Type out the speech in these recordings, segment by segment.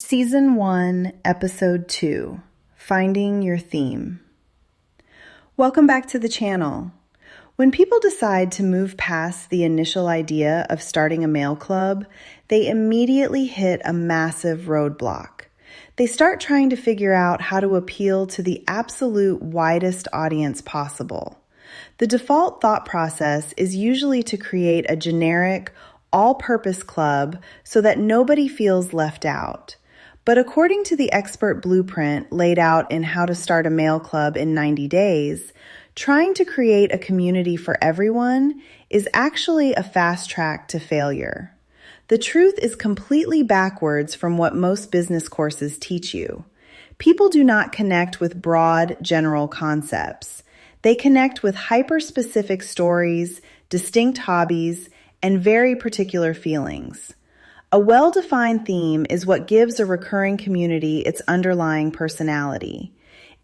Season 1, Episode 2, Finding Your Theme. Welcome back to the channel. When people decide to move past the initial idea of starting a mail club, they immediately hit a massive roadblock. They start trying to figure out how to appeal to the absolute widest audience possible. The default thought process is usually to create a generic, all-purpose club so that nobody feels left out. But according to the expert blueprint laid out in How to Start a Mail Club in 90 Days, trying to create a community for everyone is actually a fast track to failure. The truth is completely backwards from what most business courses teach you. People do not connect with broad, general concepts. They connect with hyper-specific stories, distinct hobbies, and very particular feelings. A well-defined theme is what gives a recurring community its underlying personality.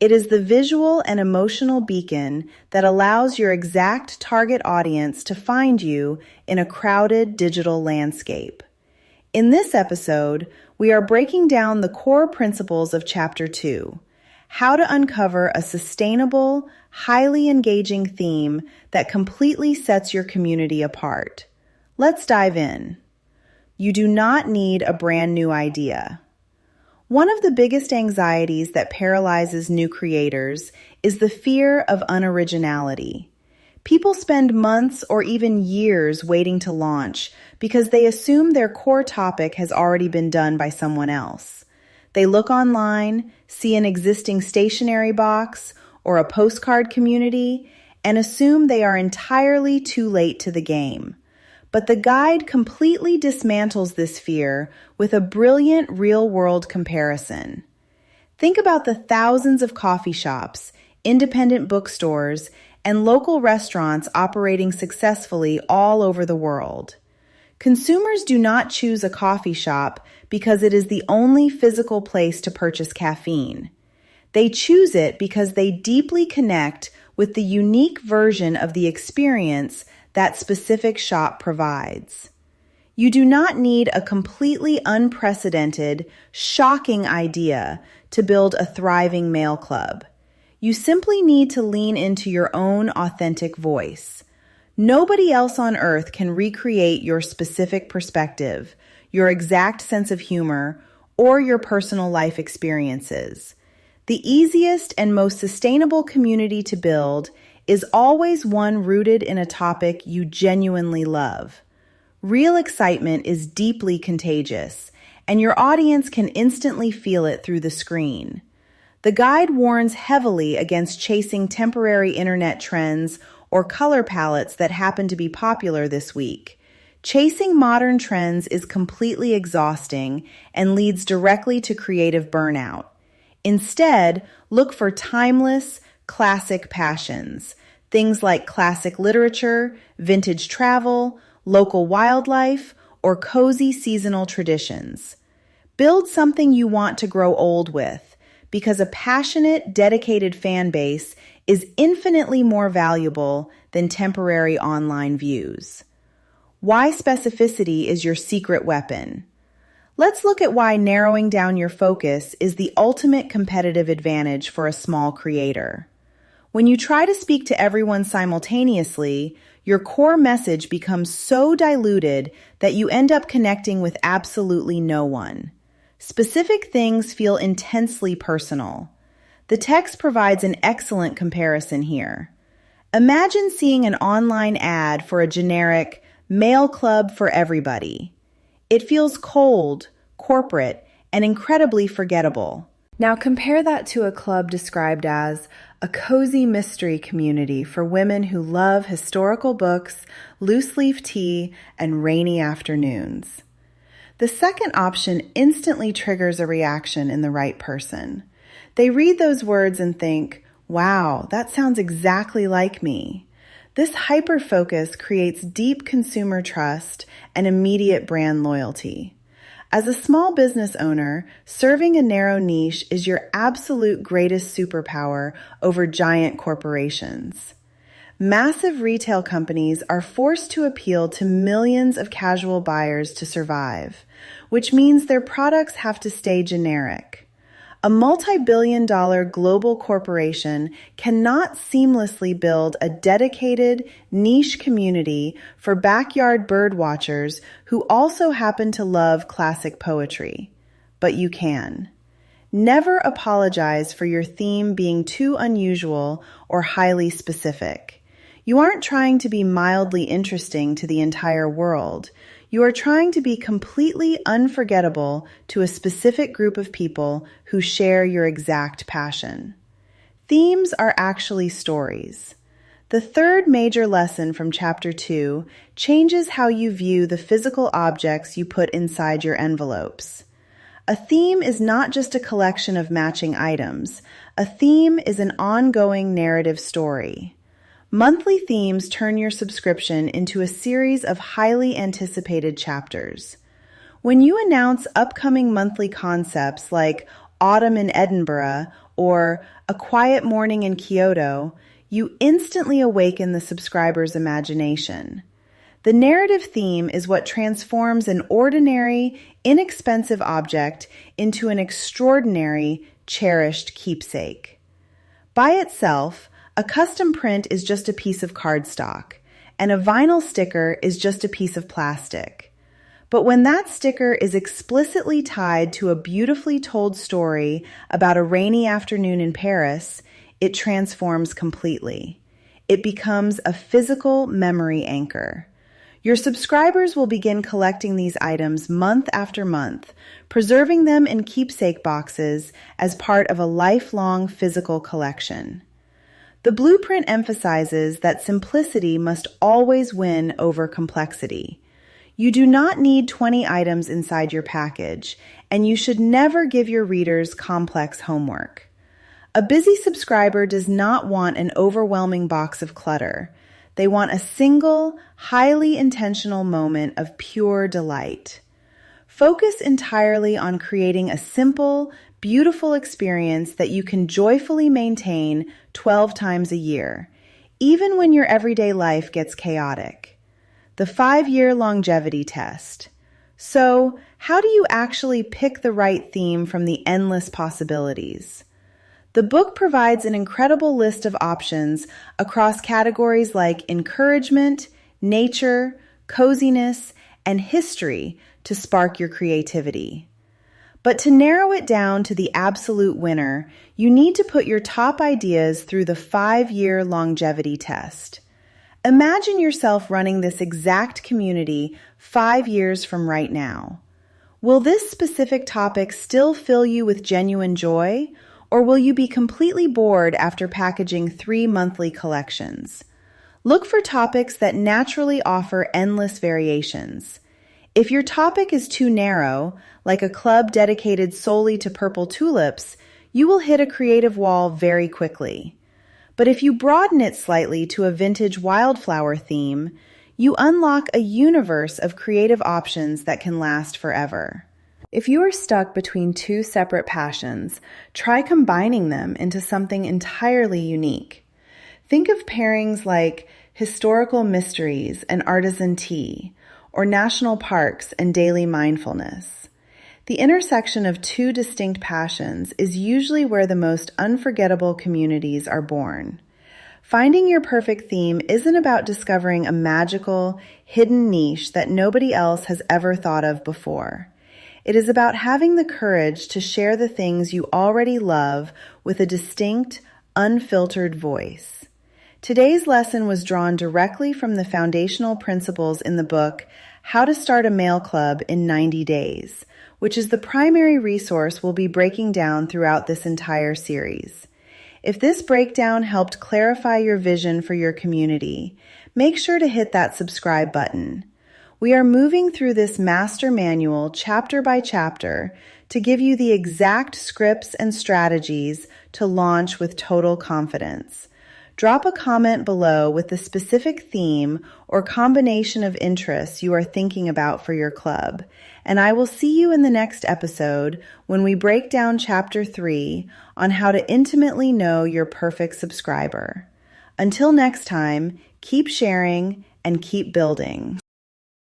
It is the visual and emotional beacon that allows your exact target audience to find you in a crowded digital landscape. In this episode, we are breaking down the core principles of Chapter 2, how to uncover a sustainable, highly engaging theme that completely sets your community apart. Let's dive in. You do not need a brand new idea. One of the biggest anxieties that paralyzes new creators is the fear of unoriginality. People spend months or even years waiting to launch because they assume their core topic has already been done by someone else. They look online, see an existing stationery box or a postcard community, and assume they are entirely too late to the game. But the guide completely dismantles this fear with a brilliant real-world comparison. Think about the thousands of coffee shops, independent bookstores, and local restaurants operating successfully all over the world. Consumers do not choose a coffee shop because it is the only physical place to purchase caffeine. They choose it because they deeply connect with the unique version of the experience that specific shop provides. You do not need a completely unprecedented, shocking idea to build a thriving mail club. You simply need to lean into your own authentic voice. Nobody else on earth can recreate your specific perspective, your exact sense of humor, or your personal life experiences. The easiest and most sustainable community to build is always one rooted in a topic you genuinely love. Real excitement is deeply contagious, and your audience can instantly feel it through the screen. The guide warns heavily against chasing temporary internet trends or color palettes that happen to be popular this week. Chasing modern trends is completely exhausting and leads directly to creative burnout. Instead, look for timeless, classic passions, things like classic literature, vintage travel, local wildlife, or cozy seasonal traditions. Build something you want to grow old with, because a passionate, dedicated fan base is infinitely more valuable than temporary online views. Why specificity is your secret weapon. Let's look at why narrowing down your focus is the ultimate competitive advantage for a small creator. When you try to speak to everyone simultaneously, your core message becomes so diluted that you end up connecting with absolutely no one. Specific things feel intensely personal. The text provides an excellent comparison here. Imagine seeing an online ad for a generic mail club for everybody. It feels cold, corporate, and incredibly forgettable. Now compare that to a club described as a cozy mystery community for women who love historical books, loose-leaf tea, and rainy afternoons. The second option instantly triggers a reaction in the right person. They read those words and think, wow, that sounds exactly like me. This hyper-focus creates deep consumer trust and immediate brand loyalty. As a small business owner, serving a narrow niche is your absolute greatest superpower over giant corporations. massive retail companies are forced to appeal to millions of casual buyers to survive, which means their products have to stay generic. A multi-billion-dollar global corporation cannot seamlessly build a dedicated, niche community for backyard bird watchers who also happen to love classic poetry. But you can. Never apologize for your theme being too unusual or highly specific. You aren't trying to be mildly interesting to the entire world. You are trying to be completely unforgettable to a specific group of people who share your exact passion. Themes are actually stories. The third major lesson from Chapter 2 changes how you view the physical objects you put inside your envelopes. A theme is not just a collection of matching items. A theme is an ongoing narrative story. Monthly themes turn your subscription into a series of highly anticipated chapters. When you announce upcoming monthly concepts like Autumn in Edinburgh or A Quiet Morning in Kyoto, you instantly awaken the subscriber's imagination. The narrative theme is what transforms an ordinary, inexpensive object into an extraordinary, cherished keepsake. By itself, a custom print is just a piece of cardstock, and a vinyl sticker is just a piece of plastic. But when that sticker is explicitly tied to a beautifully told story about a rainy afternoon in Paris, it transforms completely. It becomes a physical memory anchor. Your subscribers will begin collecting these items month after month, preserving them in keepsake boxes as part of a lifelong physical collection. The blueprint emphasizes that simplicity must always win over complexity. You do not need 20 items inside your package, and you should never give your readers complex homework. A busy subscriber does not want an overwhelming box of clutter. They want a single, highly intentional moment of pure delight. Focus entirely on creating a simple, beautiful experience that you can joyfully maintain 12 times a year, even when your everyday life gets chaotic. The 5-year longevity test. So, how do you actually pick the right theme from the endless possibilities? The book provides an incredible list of options across categories like encouragement, nature, coziness, and history to spark your creativity. But to narrow it down to the absolute winner, you need to put your top ideas through the 5-year longevity test. Imagine yourself running this exact community 5 years from right now. Will this specific topic still fill you with genuine joy, or will you be completely bored after packaging 3 monthly collections? Look for topics that naturally offer endless variations. If your topic is too narrow, like a club dedicated solely to purple tulips, you will hit a creative wall very quickly. But if you broaden it slightly to a vintage wildflower theme, you unlock a universe of creative options that can last forever. If you are stuck between 2 separate passions, try combining them into something entirely unique. Think of pairings like historical mysteries and artisan tea, or national parks and daily mindfulness. The intersection of 2 distinct passions is usually where the most unforgettable communities are born. Finding your perfect theme isn't about discovering a magical, hidden niche that nobody else has ever thought of before. It is about having the courage to share the things you already love with a distinct, unfiltered voice. Today's lesson was drawn directly from the foundational principles in the book, How to Start a Mail Club in 90 Days, which is the primary resource we'll be breaking down throughout this entire series. If this breakdown helped clarify your vision for your community, make sure to hit that subscribe button. We are moving through this master manual chapter by chapter to give you the exact scripts and strategies to launch with total confidence. Drop a comment below with the specific theme or combination of interests you are thinking about for your club, and I will see you in the next episode when we break down Chapter 3 on how to intimately know your perfect subscriber. Until next time, keep sharing and keep building.